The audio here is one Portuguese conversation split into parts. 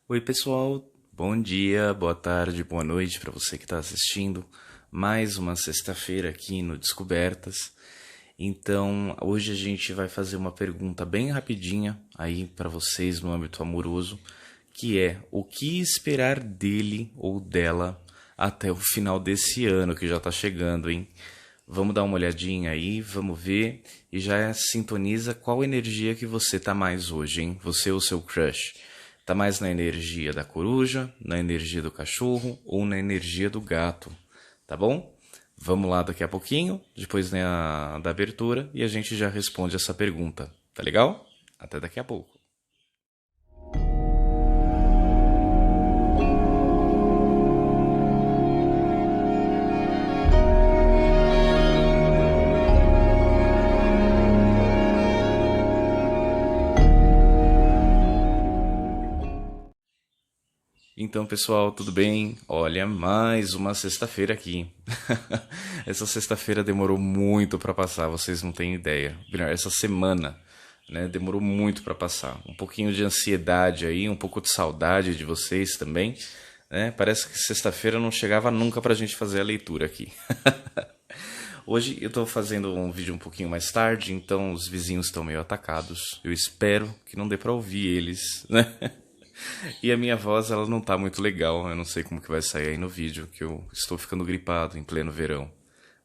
Oi, pessoal. Bom dia, boa tarde, boa noite para você que está assistindo. Mais uma sexta-feira aqui no Descobertas. Então, hoje a gente vai fazer uma pergunta bem rapidinha aí para vocês no âmbito amoroso, que é: o que esperar dele ou dela até o final desse ano que já está chegando, hein? Vamos dar uma olhadinha aí, vamos ver e já sintoniza qual energia que você tá mais hoje, hein? Você ou seu crush. Tá mais na energia da coruja, na energia do cachorro ou na energia do gato, tá bom? Vamos lá daqui a pouquinho, depois da abertura, e a gente já responde essa pergunta, tá legal? Até daqui a pouco. Então, pessoal, tudo bem? Olha, mais uma sexta-feira aqui. Essa sexta-feira demorou muito para passar, vocês não têm ideia. Melhor, essa semana, né, demorou muito para passar. Um pouquinho de ansiedade aí, um pouco de saudade de vocês também, né? Parece que sexta-feira não chegava nunca pra gente fazer a leitura aqui. Hoje eu tô fazendo um vídeo um pouquinho mais tarde, então os vizinhos estão meio atacados. Eu espero que não dê pra ouvir eles, né? E a minha voz, ela não tá muito legal. Eu não sei como que vai sair aí no vídeo, que eu estou ficando gripado em pleno verão.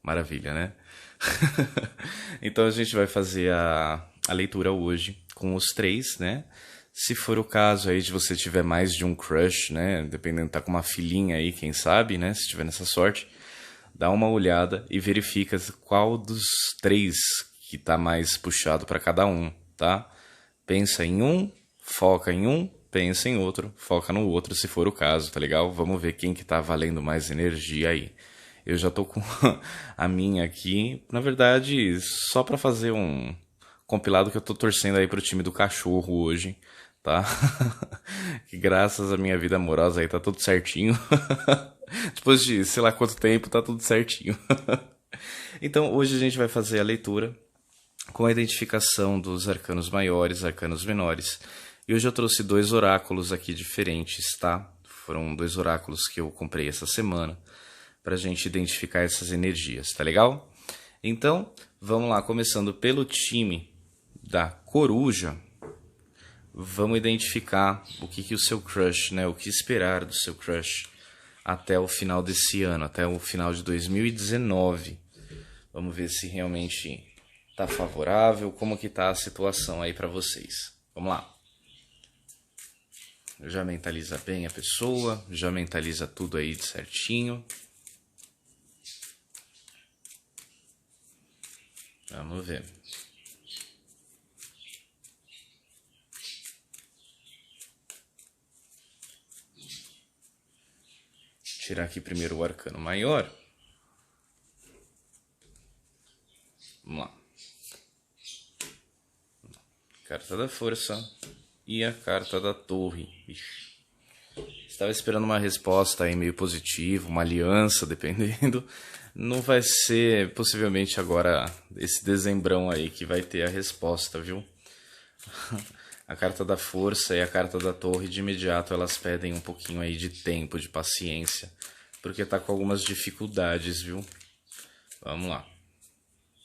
Maravilha, né? Então a gente vai fazer a leitura hoje com os três, né? Se for o caso aí de você tiver mais de um crush, né? Dependendo, tá com uma filhinha aí, quem sabe, né? Se tiver nessa sorte, dá uma olhada e verifica qual dos três que tá mais puxado para cada um, tá? Pensa em um, foca em um, pensa em outro, foca no outro, se for o caso, tá legal? Vamos ver quem que tá valendo mais energia aí. Eu já tô com a minha aqui, na verdade, só pra fazer um compilado que eu tô torcendo aí pro time do cachorro hoje, tá? Que graças à minha vida amorosa aí tá tudo certinho. Depois de sei lá quanto tempo, tá tudo certinho. Então, hoje a gente vai fazer a leitura com a identificação dos arcanos maiores, arcanos menores. E hoje eu trouxe dois oráculos aqui diferentes, tá? Foram dois oráculos que eu comprei essa semana para a gente identificar essas energias, tá legal? Então, vamos lá, começando pelo time da coruja. Vamos identificar o que o seu crush, né? O que esperar do seu crush até o final desse ano, até o final de 2019. Vamos ver se realmente tá favorável, como que tá a situação aí para vocês. Vamos lá. Já mentaliza bem a pessoa, já mentaliza tudo aí de certinho. Vamos ver. Tirar aqui primeiro o arcano maior. Vamos lá. Carta da força e a carta da torre. Ixi. Estava esperando uma resposta aí meio positiva, uma aliança, dependendo. Não vai ser possivelmente agora esse dezembrão aí que vai ter a resposta, viu? A carta da força e a carta da torre de imediato elas pedem um pouquinho aí de tempo, de paciência, porque tá com algumas dificuldades, viu? Vamos lá.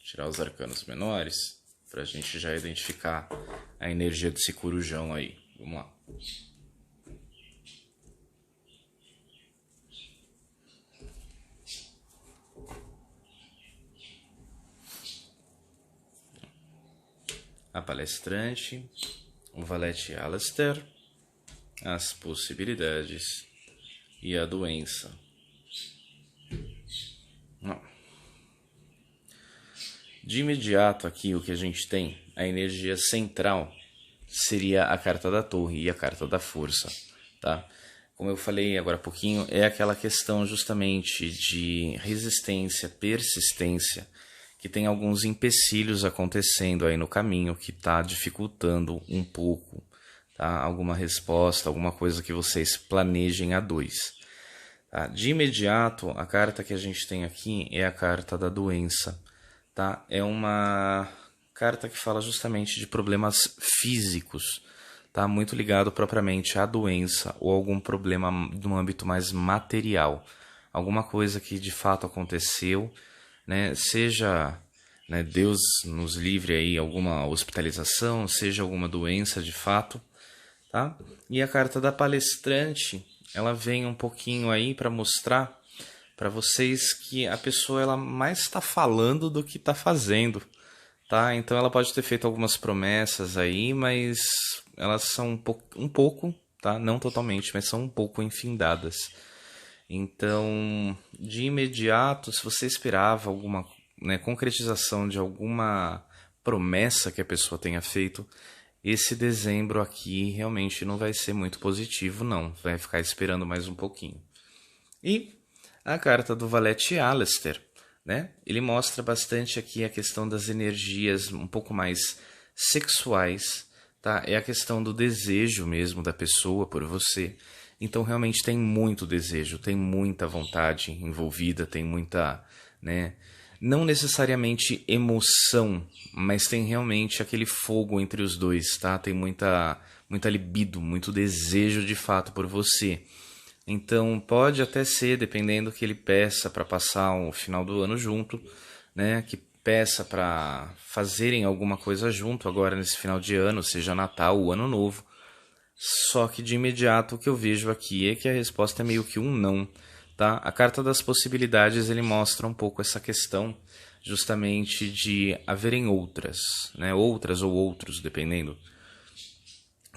Tirar os arcanos menores pra gente já identificar a energia desse corujão aí. Vamos lá. A palestrante, o valete Alastair, as possibilidades e a doença. De imediato aqui o que a gente tem, a energia central seria a carta da torre e a carta da força, tá? Como eu falei agora há pouquinho, é aquela questão justamente de resistência, persistência, que tem alguns empecilhos acontecendo aí no caminho que está dificultando um pouco, tá? Alguma resposta, alguma coisa que vocês planejem a dois. Tá? De imediato, a carta que a gente tem aqui é a carta da doença. Tá? É uma carta que fala justamente de problemas físicos, tá muito ligado propriamente à doença ou algum problema no âmbito mais material. Alguma coisa que de fato aconteceu, né? Seja, né, Deus nos livre aí, alguma hospitalização, seja alguma doença de fato, tá? E a carta da palestrante, ela vem um pouquinho aí para mostrar para vocês que a pessoa ela mais está falando do que está fazendo, tá? Então ela pode ter feito algumas promessas aí, mas elas são um pouco, tá? Não totalmente, mas são um pouco infindadas. Então, de imediato, se você esperava alguma, né, concretização de alguma promessa que a pessoa tenha feito, esse dezembro aqui realmente não vai ser muito positivo, não. Vai ficar esperando mais um pouquinho. E a carta do Valete Aleister, né? Ele mostra bastante aqui a questão das energias um pouco mais sexuais, tá? É a questão do desejo mesmo da pessoa por você. Então realmente tem muito desejo, tem muita vontade envolvida, tem muita, né? Não necessariamente emoção, mas tem realmente aquele fogo entre os dois, tá? Tem muita libido, muito desejo de fato por você. Então pode até ser, dependendo que ele peça para passar o final do ano junto, né? Que peça para fazerem alguma coisa junto agora nesse final de ano, seja Natal ou Ano Novo. Só que de imediato o que eu vejo aqui é que a resposta é meio que um não, tá? A carta das possibilidades ele mostra um pouco essa questão justamente de haverem outras, né? Outras ou outros, dependendo.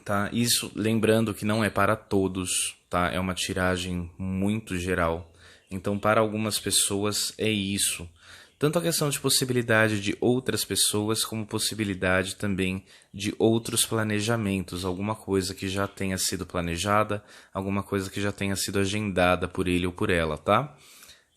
Tá? Isso lembrando que não é para todos, tá? É uma tiragem muito geral. Então, para algumas pessoas é isso. Tanto a questão de possibilidade de outras pessoas, como possibilidade também de outros planejamentos, alguma coisa que já tenha sido planejada, alguma coisa que já tenha sido agendada por ele ou por ela, tá?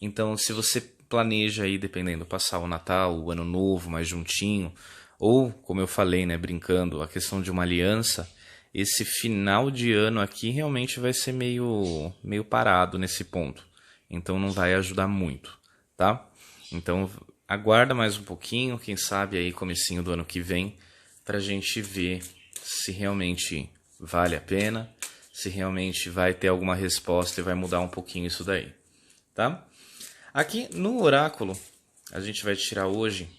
Então, se você planeja aí, dependendo, passar o Natal, o Ano Novo mais juntinho, ou, como eu falei, né, brincando, a questão de uma aliança, esse final de ano aqui realmente vai ser meio parado nesse ponto. Então, não vai ajudar muito, tá? Então, aguarda mais um pouquinho, quem sabe aí comecinho do ano que vem, para a gente ver se realmente vale a pena, se realmente vai ter alguma resposta e vai mudar um pouquinho isso daí, tá? Aqui no oráculo, a gente vai tirar hoje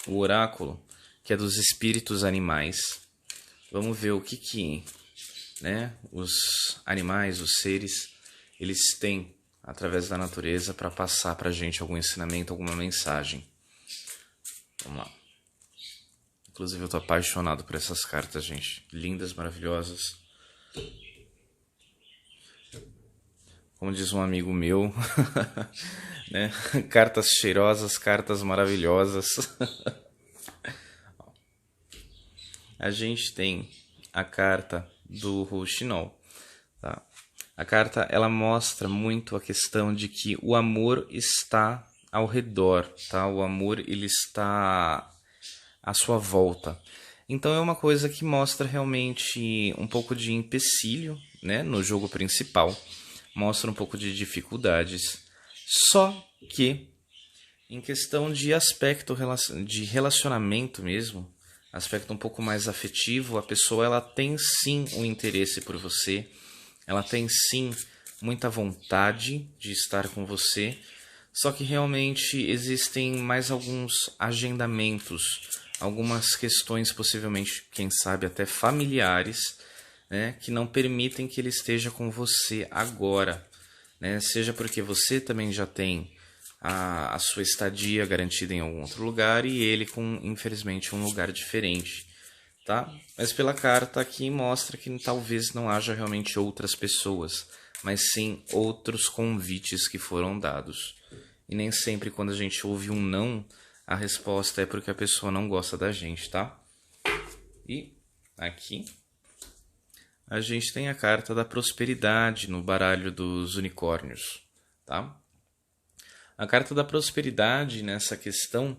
o oráculo, que é dos espíritos animais. Vamos ver o que né, os animais, os seres, eles têm através da natureza para passar para a gente algum ensinamento, alguma mensagem. Vamos lá. Inclusive eu tô apaixonado por essas cartas, gente. Lindas, maravilhosas. Como diz um amigo meu, né? Cartas cheirosas, cartas maravilhosas. A gente tem a carta do Rouxinol, tá? A carta ela mostra muito a questão de que o amor está ao redor, tá? O amor ele está à sua volta. Então é uma coisa que mostra realmente um pouco de empecilho, né, no jogo principal. Mostra um pouco de dificuldades. Só que em questão de aspecto de relacionamento mesmo, aspecto um pouco mais afetivo, a pessoa ela tem sim um interesse por você. Ela tem sim muita vontade de estar com você, só que realmente existem mais alguns agendamentos, algumas questões possivelmente, quem sabe até familiares, né, que não permitem que ele esteja com você agora, né? Seja porque você também já tem a sua estadia garantida em algum outro lugar e ele com, infelizmente, um lugar diferente. Tá? Mas pela carta aqui mostra que talvez não haja realmente outras pessoas, mas sim outros convites que foram dados. E nem sempre quando a gente ouve um não, a resposta é porque a pessoa não gosta da gente, tá? E aqui a gente tem a carta da prosperidade no baralho dos unicórnios, tá? A carta da prosperidade nessa questão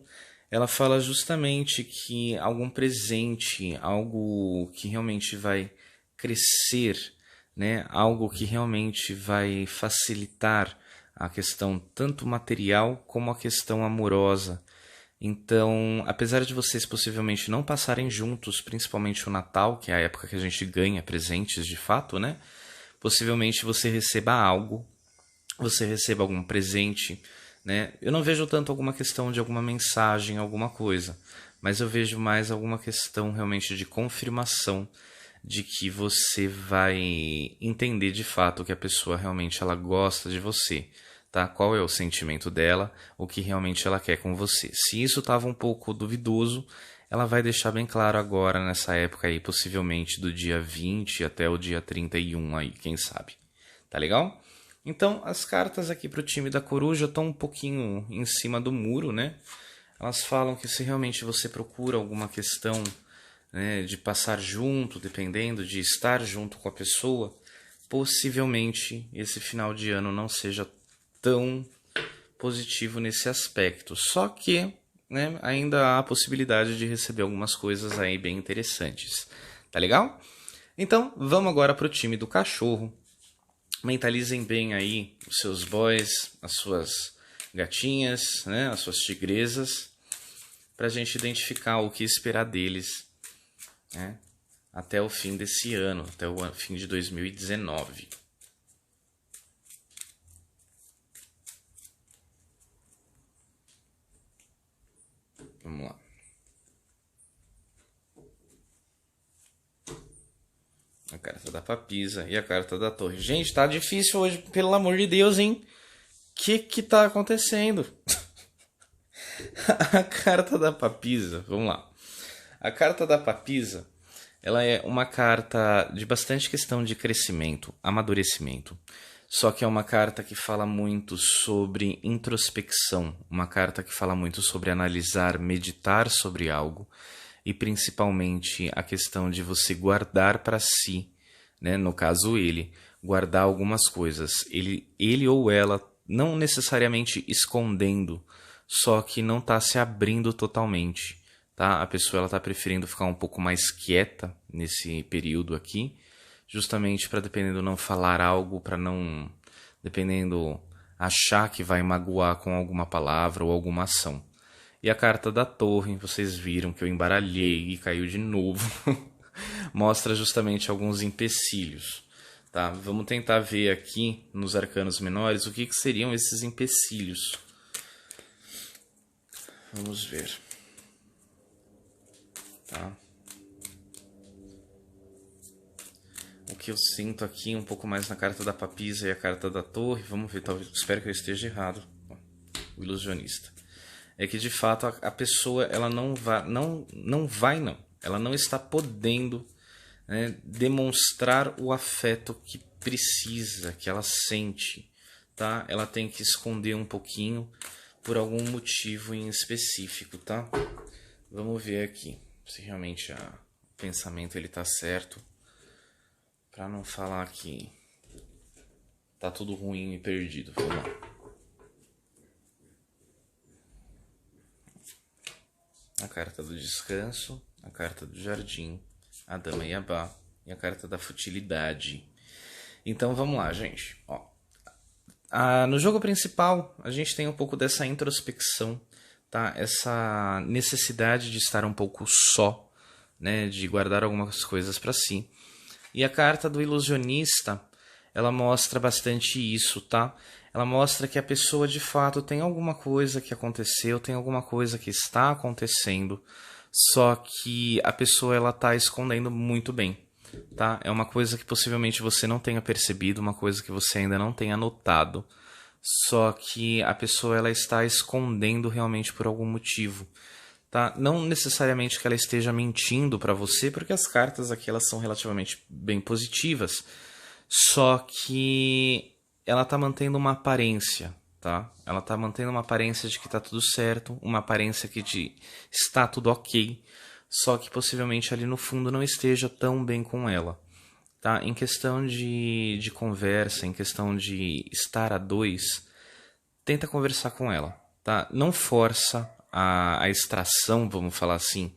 ela fala justamente que algum presente, algo que realmente vai crescer, né? Algo que realmente vai facilitar a questão tanto material como a questão amorosa. Então, apesar de vocês possivelmente não passarem juntos, principalmente o Natal, que é a época que a gente ganha presentes de fato, né? Possivelmente você receba algo, você receba algum presente, né? Eu não vejo tanto alguma questão de alguma mensagem, alguma coisa, mas eu vejo mais alguma questão realmente de confirmação de que você vai entender de fato que a pessoa realmente ela gosta de você, tá? Qual é o sentimento dela, o que realmente ela quer com você. Se isso estava um pouco duvidoso, ela vai deixar bem claro agora nessa época aí, possivelmente do dia 20 até o dia 31 aí, quem sabe. Tá legal? Então, as cartas aqui para o time da Coruja estão um pouquinho em cima do muro, né? Elas falam que se realmente você procura alguma questão, né, de passar junto, dependendo, de estar junto com a pessoa, possivelmente esse final de ano não seja tão positivo nesse aspecto. Só que, né, ainda há a possibilidade de receber algumas coisas aí bem interessantes. Tá legal? Então, vamos agora para o time do cachorro. Mentalizem bem aí os seus boys, as suas gatinhas, né, as suas tigresas, para a gente identificar o que esperar deles, né, até o fim desse ano, até o fim de 2019. Vamos lá. A carta da papisa e a carta da torre. Gente, tá difícil hoje, pelo amor de Deus, hein? Que tá acontecendo? A carta da papisa, vamos lá. A carta da papisa, ela é uma carta de bastante questão de crescimento, amadurecimento. Só que é uma carta que fala muito sobre introspecção, uma carta que fala muito sobre analisar, meditar sobre algo e principalmente a questão de você guardar para si, né? No caso ele, guardar algumas coisas. Ele ou ela não necessariamente escondendo, só que não está se abrindo totalmente, tá? A pessoa ela está preferindo ficar um pouco mais quieta nesse período aqui, justamente para, dependendo, não falar algo, para não, dependendo, achar que vai magoar com alguma palavra ou alguma ação. E a carta da torre, vocês viram que eu embaralhei e caiu de novo, mostra justamente alguns empecilhos. Tá? Vamos tentar ver aqui nos arcanos menores o que seriam esses empecilhos. Vamos ver. Tá? O que eu sinto aqui um pouco mais na carta da papisa e a carta da torre, vamos ver, talvez, espero que eu esteja errado. O ilusionista. É que de fato a pessoa ela não ela não está podendo, né, demonstrar o afeto que precisa, que ela sente, tá? Ela tem que esconder um pouquinho por algum motivo em específico, tá? Vamos ver aqui se realmente o pensamento ele tá certo, para não falar que tá tudo ruim e perdido. Vamos lá. A carta do descanso, a carta do jardim, a dama Yabá e a carta da futilidade. Então vamos lá, gente. Ó, no jogo principal, a gente tem um pouco dessa introspecção, tá? Essa necessidade de estar um pouco só, né? De guardar algumas coisas para si. E a carta do ilusionista, ela mostra bastante isso, tá? Ela mostra que a pessoa de fato tem alguma coisa que aconteceu, tem alguma coisa que está acontecendo, só que a pessoa ela está escondendo muito bem, tá? É uma coisa que possivelmente você não tenha percebido, uma coisa que você ainda não tenha notado, só que a pessoa ela está escondendo realmente por algum motivo, tá? Não necessariamente que ela esteja mentindo para você, porque as cartas aqui elas são relativamente bem positivas, só que ela tá mantendo uma aparência, tá? Ela tá mantendo uma aparência de que tá tudo certo, uma aparência que está tudo ok, só que possivelmente ali no fundo não esteja tão bem com ela, tá? Em questão de conversa, em questão de estar a dois, tenta conversar com ela, tá? Não força a extração, vamos falar assim,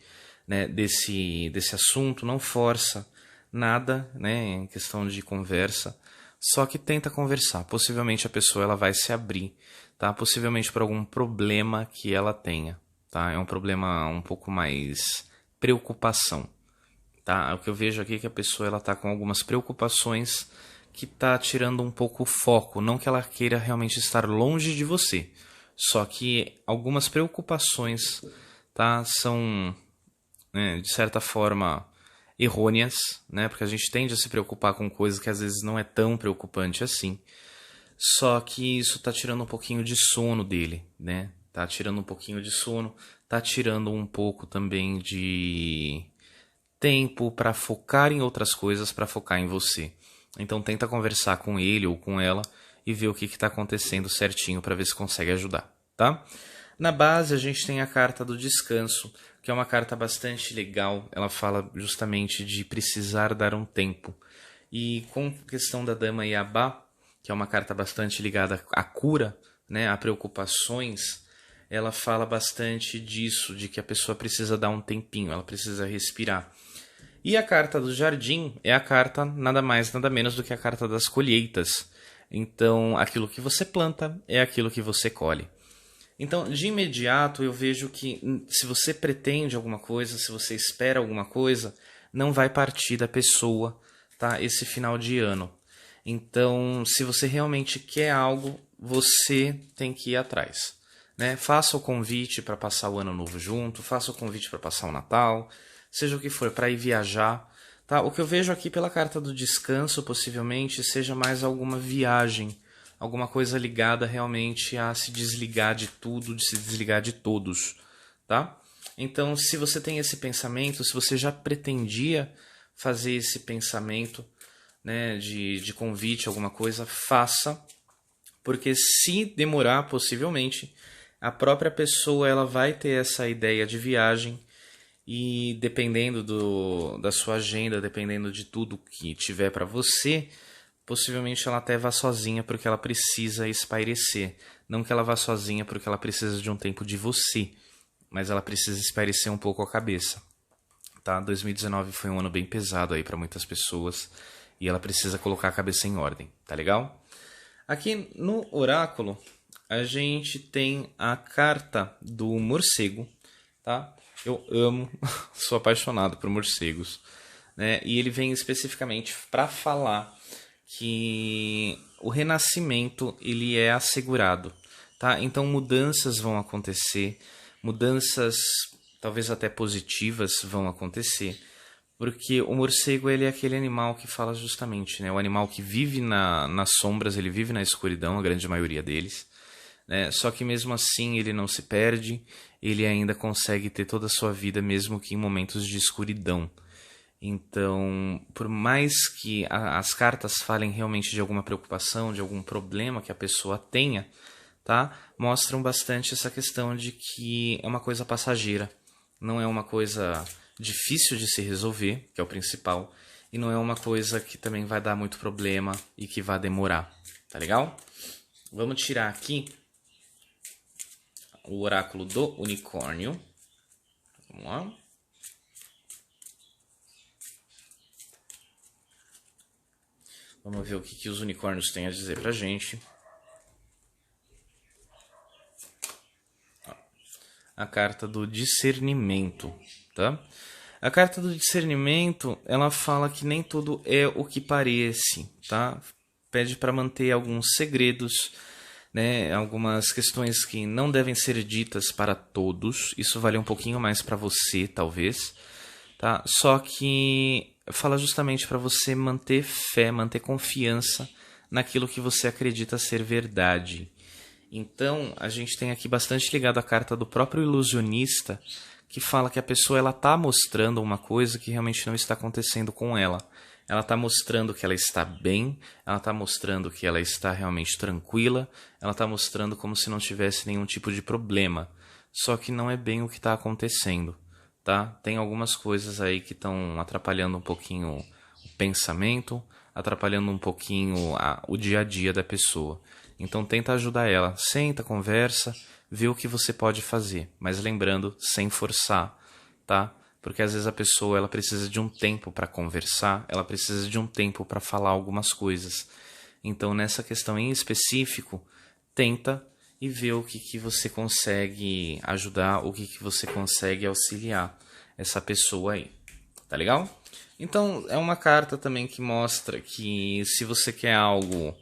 né, desse assunto, não força nada, né, em questão de conversa, só que tenta conversar. Possivelmente a pessoa ela vai se abrir, tá? Possivelmente por algum problema que ela tenha, tá? É um problema um pouco mais preocupação, tá? O que eu vejo aqui é que a pessoa ela tá com algumas preocupações que tá tirando um pouco o foco, não que ela queira realmente estar longe de você, só que algumas preocupações, tá, são, né, de certa forma errôneas, né? Porque a gente tende a se preocupar com coisas que às vezes não é tão preocupante assim. Só que isso tá tirando um pouquinho de sono dele, né? Tá tirando um pouquinho de sono, tá tirando um pouco também de tempo para focar em outras coisas, para focar em você. Então tenta conversar com ele ou com ela e ver o que está acontecendo certinho para ver se consegue ajudar, tá? Na base a gente tem a carta do descanso, que é uma carta bastante legal. Ela fala justamente de precisar dar um tempo. E com a questão da Dama Iabá, que é uma carta bastante ligada à cura, né, a preocupações, ela fala bastante disso, de que a pessoa precisa dar um tempinho, ela precisa respirar. E a carta do jardim é a carta nada mais, nada menos do que a carta das colheitas. Então, aquilo que você planta é aquilo que você colhe. Então, de imediato, eu vejo que se você pretende alguma coisa, se você espera alguma coisa, não vai partir da pessoa, tá? Esse final de ano. Então, se você realmente quer algo, você tem que ir atrás, né? Faça o convite para passar o ano novo junto, faça o convite para passar o Natal, seja o que for, para ir viajar, tá? O que eu vejo aqui pela carta do descanso, possivelmente, seja mais alguma viagem, alguma coisa ligada realmente a se desligar de tudo, de se desligar de todos, tá? Então, se você tem esse pensamento, se você já pretendia fazer esse pensamento, né, de convite, alguma coisa, faça, porque se demorar, possivelmente, a própria pessoa ela vai ter essa ideia de viagem e dependendo da sua agenda, dependendo de tudo que tiver para você, possivelmente ela até vá sozinha porque ela precisa espairecer. Não que ela vá sozinha porque ela precisa de um tempo de você, mas ela precisa espairecer um pouco a cabeça. Tá? 2019 foi um ano bem pesado aí para muitas pessoas e ela precisa colocar a cabeça em ordem, tá legal? Aqui no oráculo a gente tem a carta do morcego, tá? Eu amo, sou apaixonado por morcegos, né? E ele vem especificamente para falar que o renascimento ele é assegurado, tá? Então mudanças vão acontecer, mudanças talvez até positivas vão acontecer, porque o morcego ele é aquele animal que fala justamente, né? O animal que vive nas sombras, ele vive na escuridão, a grande maioria deles, né? Só que mesmo assim ele não se perde, ele ainda consegue ter toda a sua vida mesmo que em momentos de escuridão. Então, por mais que as cartas falem realmente de alguma preocupação, de algum problema que a pessoa tenha, tá? Mostram bastante essa questão de que é uma coisa passageira, não é uma coisa difícil de se resolver, que é o principal, e não é uma coisa que também vai dar muito problema e que vai demorar, tá legal? Vamos tirar aqui o oráculo do unicórnio. Vamos lá. Vamos ver o que os unicórnios têm a dizer pra gente. A carta do discernimento, tá? A carta do discernimento, ela fala que nem tudo é o que parece, tá? Pede para manter alguns segredos, né? Algumas questões que não devem ser ditas para todos. Isso vale um pouquinho mais para você, talvez, tá? Só que fala justamente para você manter fé, manter confiança naquilo que você acredita ser verdade. Então, a gente tem aqui bastante ligado a carta do próprio ilusionista, que fala que a pessoa ela está mostrando uma coisa que realmente não está acontecendo com ela. Ela está mostrando que ela está bem, ela está mostrando que ela está realmente tranquila, ela está mostrando como se não tivesse nenhum tipo de problema. Só que não é bem o que está acontecendo, tá? Tem algumas coisas aí que estão atrapalhando um pouquinho o pensamento, atrapalhando um pouquinho o dia a dia da pessoa. Então tenta ajudar ela, senta, conversa, vê o que você pode fazer, mas lembrando, sem forçar, tá? Porque às vezes a pessoa ela precisa de um tempo para conversar, ela precisa de um tempo para falar algumas coisas. Então nessa questão em específico, tenta e ver o que você consegue ajudar, o que você consegue auxiliar essa pessoa aí. Tá legal? Então, é uma carta também que mostra que se você quer algo,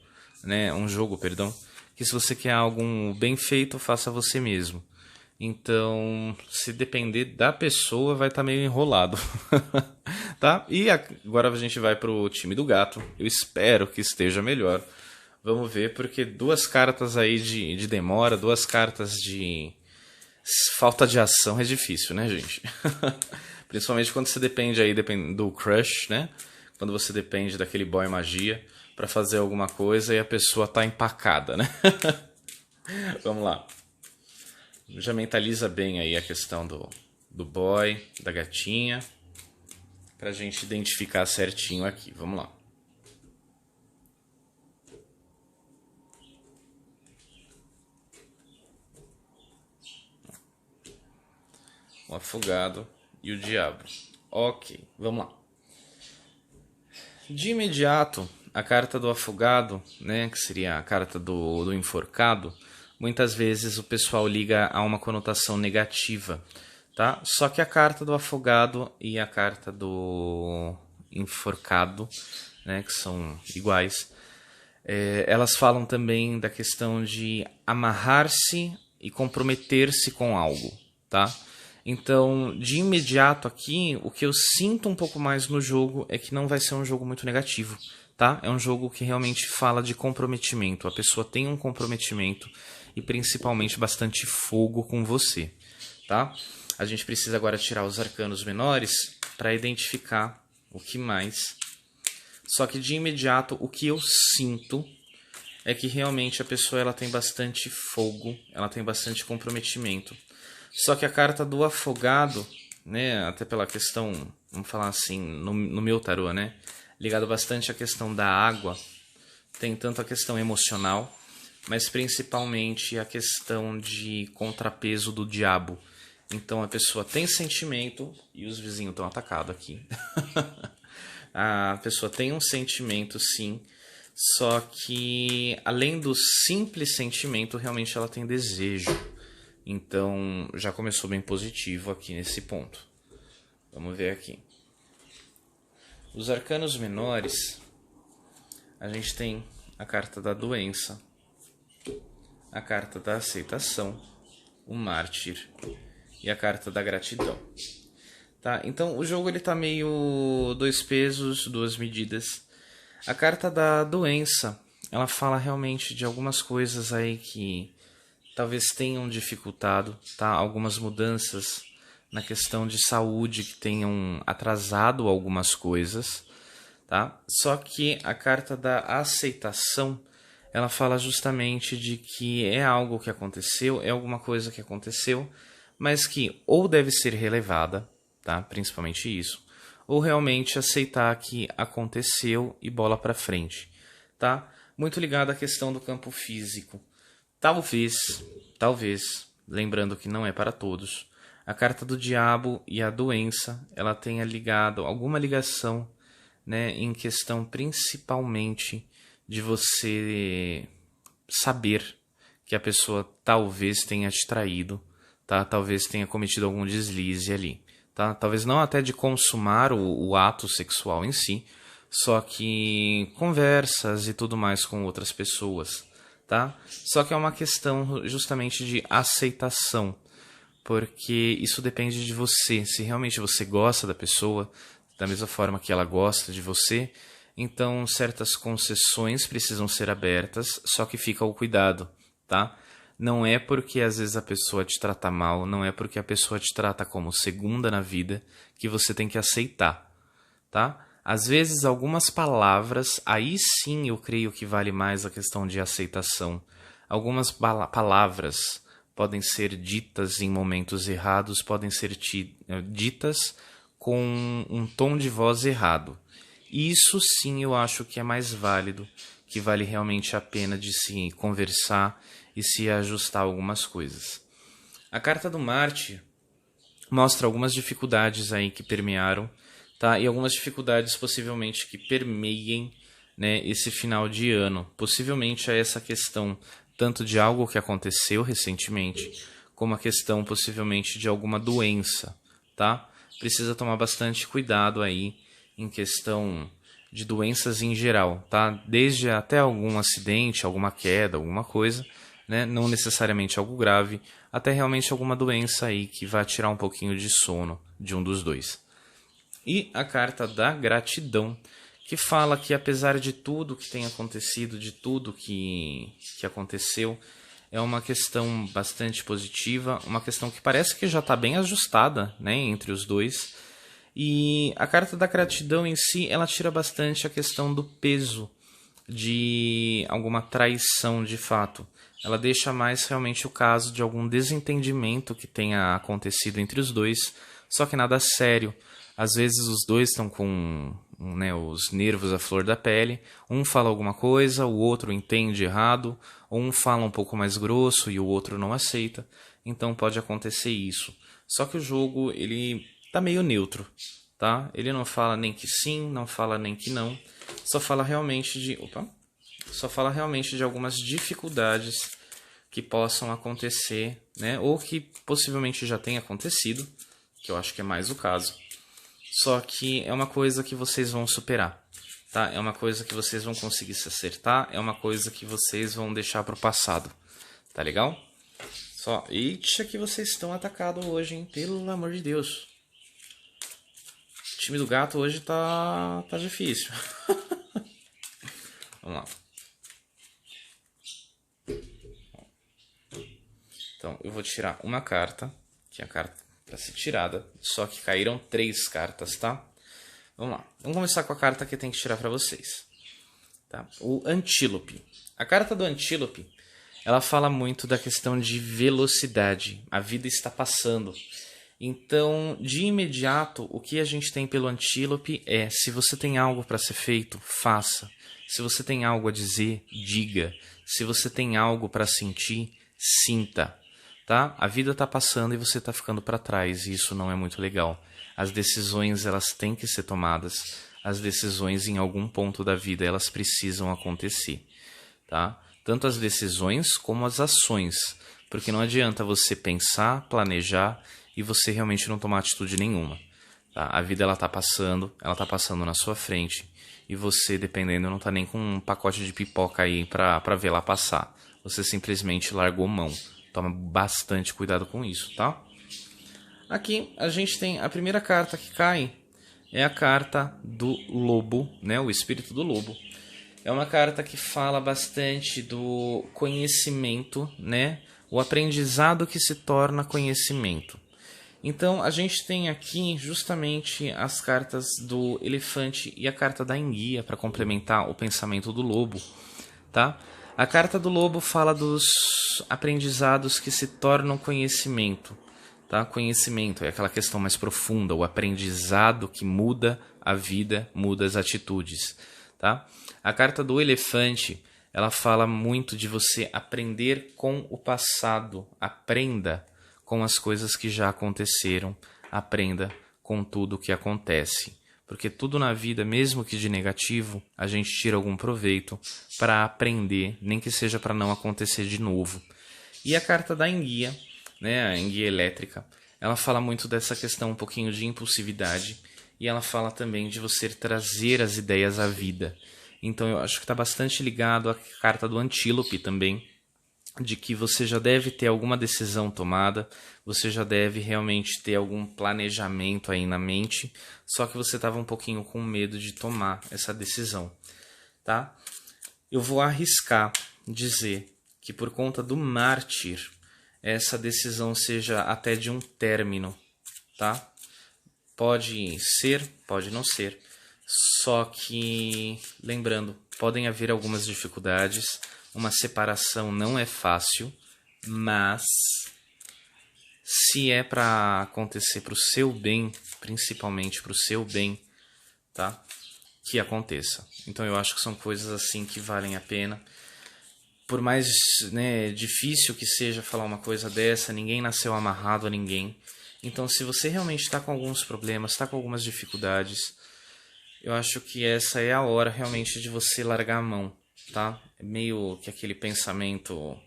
né, um jogo, perdão, que se você quer algo bem feito, faça você mesmo. Então, se depender da pessoa, vai estar meio enrolado. Tá? E agora a gente vai pro time do gato. Eu espero que esteja melhor. Vamos ver, porque duas cartas aí de demora, duas cartas de falta de ação é difícil, né, gente? Principalmente quando você depende aí do crush, né? Quando você depende daquele boy magia pra fazer alguma coisa e a pessoa tá empacada, né? Vamos lá. Já mentaliza bem aí a questão do boy, da gatinha, pra gente identificar certinho aqui. Vamos lá. O afogado e o diabo. Ok, vamos lá. De imediato, a carta do afogado, né, que seria a carta do enforcado, muitas vezes o pessoal liga a uma conotação negativa, tá? Só que a carta do afogado e a carta do enforcado, né, que são iguais, elas falam também da questão de amarrar-se e comprometer-se com algo, tá? Então, de imediato aqui, o que eu sinto um pouco mais no jogo é que não vai ser um jogo muito negativo, tá? É um jogo que realmente fala de comprometimento. A pessoa tem um comprometimento e principalmente bastante fogo com você, tá? A gente precisa agora tirar os arcanos menores para identificar o que mais. Só que de imediato o que eu sinto é que realmente a pessoa ela tem bastante fogo, ela tem bastante comprometimento. Só que a carta do afogado, né, até pela questão, vamos falar assim, no meu tarô, né, ligado bastante à questão da água, tem tanto a questão emocional, mas principalmente a questão de contrapeso do diabo. Então a pessoa tem sentimento, e os vizinhos estão atacados aqui. A pessoa tem um sentimento, sim, só que além do simples sentimento, realmente ela tem desejo. Então já começou bem positivo aqui nesse ponto. Vamos ver aqui. Os arcanos menores, a gente tem a carta da doença, a carta da aceitação, o mártir e a carta da gratidão. Tá? Então o jogo ele tá meio dois pesos, duas medidas. A carta da doença, ela fala realmente de algumas coisas aí que talvez tenham dificultado, tá? Algumas mudanças na questão de saúde que tenham atrasado algumas coisas, tá? Só que a carta da aceitação, ela fala justamente de que é algo que aconteceu, é alguma coisa que aconteceu, mas que ou deve ser relevada, tá? Principalmente isso, ou realmente aceitar que aconteceu e bola para frente, tá? Muito ligado à questão do campo físico. Talvez, lembrando que não é para todos, a carta do diabo e a doença, ela tenha ligado alguma ligação, né, em questão principalmente de você saber que a pessoa talvez tenha te traído, tá? Talvez tenha cometido algum deslize ali, tá? Talvez não até de consumar o ato sexual em si, só que conversas e tudo mais com outras pessoas, tá? Só que é uma questão justamente de aceitação, porque isso depende de você. Se realmente você gosta da pessoa, da mesma forma que ela gosta de você, então certas concessões precisam ser abertas, só que fica o cuidado, tá? Não é porque às vezes a pessoa te trata mal, não é porque a pessoa te trata como segunda na vida que você tem que aceitar, tá? Às vezes algumas palavras, aí sim eu creio que vale mais a questão de aceitação. Algumas palavras podem ser ditas em momentos errados, podem ser ditas com um tom de voz errado. Isso sim eu acho que é mais válido, que vale realmente a pena de se conversar e se ajustar algumas coisas. A carta do Marte mostra algumas dificuldades aí que permearam, tá? E algumas dificuldades possivelmente que permeiem, né, esse final de ano. Possivelmente é essa questão tanto de algo que aconteceu recentemente, como a questão possivelmente de alguma doença, tá? Precisa tomar bastante cuidado aí em questão de doenças em geral, tá? Desde até algum acidente, alguma queda, alguma coisa, né? Não necessariamente algo grave, até realmente alguma doença aí que vai tirar um pouquinho de sono de um dos dois. E a carta da gratidão, que fala que apesar de tudo que tem acontecido, de tudo que aconteceu, é uma questão bastante positiva, uma questão que parece que já está bem ajustada, né, entre os dois. E a carta da gratidão em si, ela tira bastante a questão do peso de alguma traição de fato. Ela deixa mais realmente o caso de algum desentendimento que tenha acontecido entre os dois, só que nada sério. Às vezes os dois estão com, né, os nervos à flor da pele, um fala alguma coisa, o outro entende errado, ou um fala um pouco mais grosso e o outro não aceita, então pode acontecer isso. Só que o jogo, ele tá meio neutro, tá? Ele não fala nem que sim, não fala nem que não, só fala realmente de algumas dificuldades que possam acontecer, né? Ou que possivelmente já tenha acontecido, que eu acho que é mais o caso. Só que é uma coisa que vocês vão superar, tá? É uma coisa que vocês vão conseguir se acertar, é uma coisa que vocês vão deixar pro passado, tá legal? Só, eita que vocês estão atacados hoje, hein? Pelo amor de Deus. O time do gato hoje tá difícil. Vamos lá. Então, eu vou tirar uma carta, que é a carta para ser tirada, só que caíram 3 cartas, tá? Vamos lá. Vamos começar com a carta que eu tenho que tirar para vocês. Tá? O Antílope. A carta do Antílope, ela fala muito da questão de velocidade. A vida está passando. Então, de imediato, o que a gente tem pelo Antílope é: se você tem algo para ser feito, faça. Se você tem algo a dizer, diga. Se você tem algo para sentir, sinta. Tá? A vida está passando e você está ficando para trás, e isso não é muito legal. As decisões, elas têm que ser tomadas. As decisões, em algum ponto da vida, elas precisam acontecer. Tá? Tanto as decisões como as ações. Porque não adianta você pensar, planejar e você realmente não tomar atitude nenhuma. Tá? A vida ela está passando na sua frente. E você, dependendo, não está nem com um pacote de pipoca aí para ver lá passar. Você simplesmente largou mão. Toma bastante cuidado com isso, tá? Aqui a gente tem a primeira carta que cai, é a carta do lobo, né? O espírito do lobo. É uma carta que fala bastante do conhecimento, né? O aprendizado que se torna conhecimento. Então a gente tem aqui justamente as cartas do elefante e a carta da enguia para complementar o pensamento do lobo, tá? A carta do lobo fala dos aprendizados que se tornam conhecimento, tá? Conhecimento é aquela questão mais profunda, o aprendizado que muda a vida, muda as atitudes, tá? A carta do elefante, ela fala muito de você aprender com o passado, aprenda com as coisas que já aconteceram, aprenda com tudo o que acontece. Porque tudo na vida, mesmo que de negativo, a gente tira algum proveito para aprender, nem que seja para não acontecer de novo. E a carta da enguia, né, a enguia elétrica, ela fala muito dessa questão um pouquinho de impulsividade e ela fala também de você trazer as ideias à vida. Então eu acho que está bastante ligado à carta do antílope também, de que você já deve ter alguma decisão tomada, você já deve realmente ter algum planejamento aí na mente, só que você estava um pouquinho com medo de tomar essa decisão, tá? Eu vou arriscar dizer que por conta do mártir, essa decisão seja até de um término, tá? Pode ser, pode não ser, só que, lembrando, podem haver algumas dificuldades. Uma separação não é fácil, mas se é para acontecer para o seu bem, principalmente para o seu bem, tá? Que aconteça. Então eu acho que são coisas assim que valem a pena. Por mais, né, difícil que seja falar uma coisa dessa, ninguém nasceu amarrado a ninguém. Então se você realmente está com alguns problemas, está com algumas dificuldades, eu acho que essa é a hora realmente de você largar a mão. tá? É meio que aquele pensamento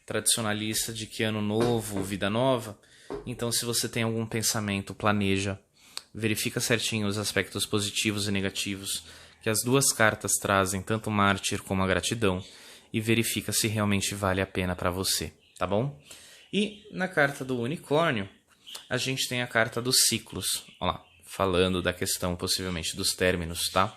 tradicionalista de que ano novo, vida nova. Então, se você tem algum pensamento, planeja, verifica certinho os aspectos positivos e negativos que as duas cartas trazem, tanto o Mártir como a Gratidão, e verifica se realmente vale a pena para você, tá bom? E na carta do Unicórnio, a gente tem a carta dos ciclos, olha lá, falando da questão possivelmente dos términos, tá?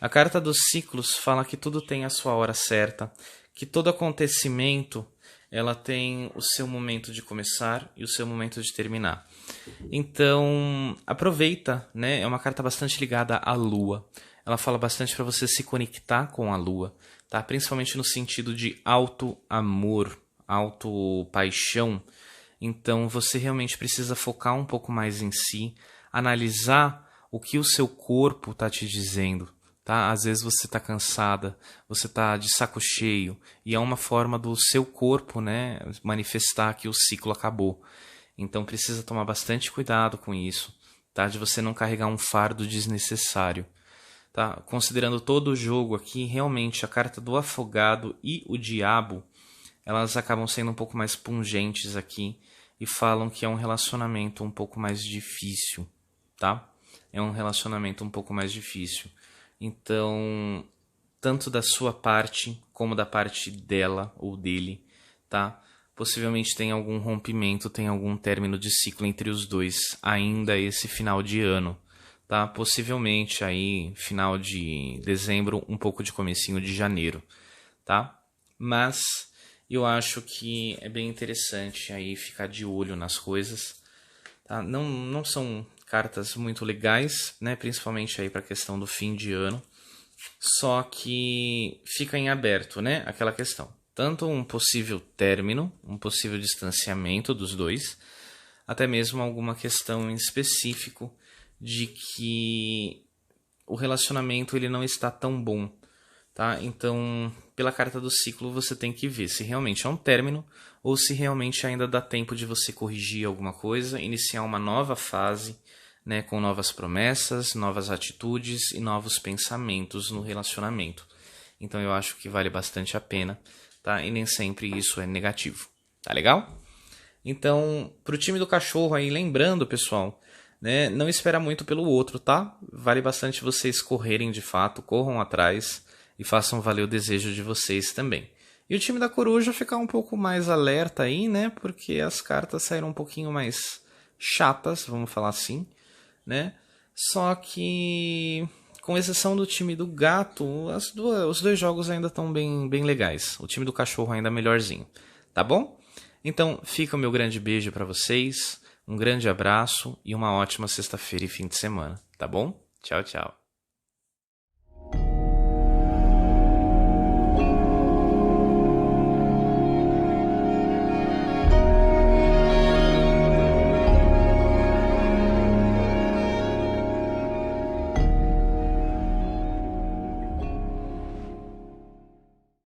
A carta dos ciclos fala que tudo tem a sua hora certa, que todo acontecimento ela tem o seu momento de começar e o seu momento de terminar. Então, aproveita, né? É uma carta bastante ligada à Lua. Ela fala bastante para você se conectar com a Lua, tá? Principalmente no sentido de auto-amor, auto-paixão. Então, você realmente precisa focar um pouco mais em si, analisar o que o seu corpo está te dizendo. Tá? Às vezes você está cansada, você está de saco cheio, e é uma forma do seu corpo, né, manifestar que o ciclo acabou. Então precisa tomar bastante cuidado com isso, tá? De você não carregar um fardo desnecessário. Tá? Considerando todo o jogo aqui, realmente a carta do Afogado e o Diabo, elas acabam sendo um pouco mais pungentes aqui e falam que é um relacionamento um pouco mais difícil. Tá? É um relacionamento um pouco mais difícil. Então, tanto da sua parte como da parte dela ou dele, tá? Possivelmente tem algum rompimento, tem algum término de ciclo entre os dois, ainda esse final de ano, tá? Possivelmente aí final de dezembro, um pouco de comecinho de janeiro, tá? Mas eu acho que é bem interessante aí ficar de olho nas coisas, tá? Não são cartas muito legais, né? Principalmente aí para a questão do fim de ano. Só que fica em aberto, né? Aquela questão. Tanto um possível término, um possível distanciamento dos dois, até mesmo alguma questão em específico de que o relacionamento ele não está tão bom, tá? Então, pela carta do ciclo, você tem que ver se realmente é um término ou se realmente ainda dá tempo de você corrigir alguma coisa, iniciar uma nova fase, né, com novas promessas, novas atitudes e novos pensamentos no relacionamento. Então eu acho que vale bastante a pena, tá? E nem sempre isso é negativo, tá legal? Então, pro time do cachorro aí, lembrando, pessoal, né, não espera muito pelo outro, tá? Vale bastante vocês correrem de fato, corram atrás e façam valer o desejo de vocês também. E o time da coruja ficar um pouco mais alerta aí, né? Porque as cartas saíram um pouquinho mais chatas, vamos falar assim, né? Só que, com exceção do time do gato, os dois jogos ainda estão bem legais. O time do cachorro ainda é melhorzinho, tá bom? Então, fica o meu grande beijo para vocês, um grande abraço e uma ótima sexta-feira e fim de semana, tá bom? Tchau, tchau.